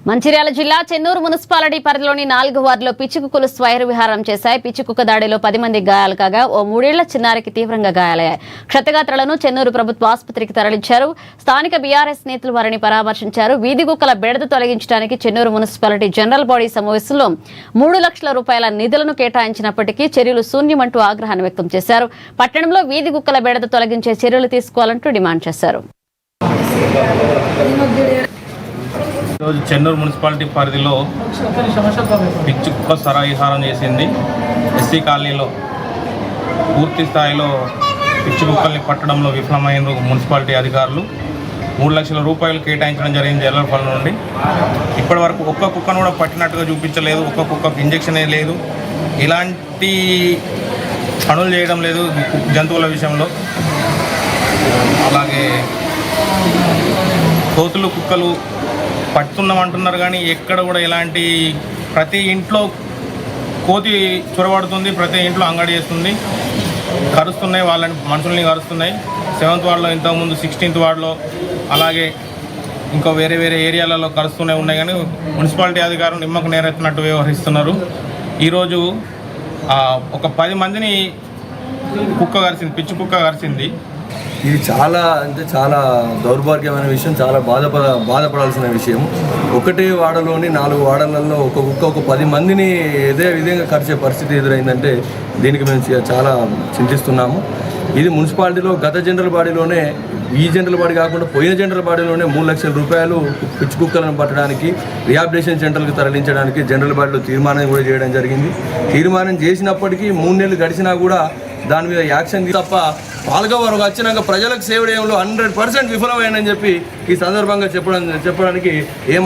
మంచిర్యాల జిల్లా చెన్నూరు మున్సిపాలిటీ పరిధిలోని 4 వార్డులో పిచ్చికుక్కలు స్వైర విహారం చేశాయి. పిచ్చికుక్క దాడిలో 10 మంది గాయాలు కాగా ఓ 3 ఏళ్ల చిన్నారికి తీవ్రంగా గాయాలయ్యాయి. క్షతగాత్రులను చెన్నూరు ప్రభుత్వ ఆసుపత్రికి తరలించారు. స్థానిక బీఆర్ఎస్ నేతలు వారిని పరామర్శించారు. వీధి కుక్కల బెడద తొలగించడానికి చెన్నూరు మున్సిపాలిటీ జనరల్ బాడీ సమావేశంలో 3 లక్షల రూపాయల నిధులను కేటాయించినప్పటికీ చర్యలు శూన్యమంటూ ఆగ్రహాన్ని వ్యక్తం చేశారు. పట్టణంలో వీధి కుక్కల బెడద తొలగించే చర్యలు తీసుకోవాలంటూ డిమాండ్ చేశారు. ఈరోజు చెన్నూరు మున్సిపాలిటీ పరిధిలో పిచ్చి కుక్క సరాయిహారం చేసింది. ఎస్సీ కాలనీలో పూర్తి స్థాయిలో పిచ్చి కుక్కల్ని పట్టడంలో విఫలమైన మున్సిపాలిటీ అధికారులు 3 లక్షల రూపాయలు కేటాయించడం జరిగింది జనరల్ ఫండ్ నుండి. ఇప్పటి వరకు ఒక్క కుక్కను కూడా పట్టినట్టుగా చూపించలేదు. ఒక్క కుక్కకు ఇంజెక్షనే లేదు. ఇలాంటి పనులు చేయడం లేదు జంతువుల విషయంలో. అలాగే కోతులు కుక్కలు పట్టుతున్నామంటున్నారు కానీ ఎక్కడ కూడా ఇలాంటి ప్రతి ఇంట్లో కోతి చొరబడుతుంది, ప్రతి ఇంట్లో అంగడి చేస్తుంది, కరుస్తున్నాయి, వాళ్ళని మనుషుల్ని కరుస్తున్నాయి. 7th వార్డులో ఇంతకుముందు 16th వార్డులో అలాగే ఇంకా వేరే వేరే ఏరియాలలో కరుస్తూనే ఉన్నాయి. కానీ మున్సిపాలిటీ అధికారులు నిమ్మకు నేరెత్తినట్టు వ్యవహరిస్తున్నారు. ఈరోజు ఒక 10 మందిని కుక్క కరిచింది, పిచ్చి కుక్క కరిచింది. ఇది చాలా దౌర్భాగ్యమైన విషయం, చాలా బాధపడాల్సిన విషయం. ఒకటే వాడలోని 4 వాడలలో ఒక కుక్క ఒక 10 మందిని ఇదే విధంగా కరిచే పరిస్థితి ఎదురైందంటే దీనికి మేము చాలా చింతిస్తున్నాము. ఇది మున్సిపాలిటీలో గత జనరల్ బాడీలోనే, ఈ జనరల్ బాడీ కాకుండా పోయిన జనరల్ బాడీలోనే 3 లక్షల రూపాయలు పిచ్చి కుక్కలను పట్టడానికి రిహాబిలిటేషన్ సెంటర్లకు తరలించడానికి జనరల్ బాడీలో తీర్మానం కూడా చేయడం జరిగింది. తీర్మానం చేసినప్పటికీ 3 నెలలు గడిచినా కూడా దాని మీద యాక్షన్ తప్ప పాల్గొవారు వచ్చినాక ప్రజలకు సేవ చేయడంలో 100% విఫలమైందని చెప్పి ఈ సందర్భంగా చెప్పడానికి ఏం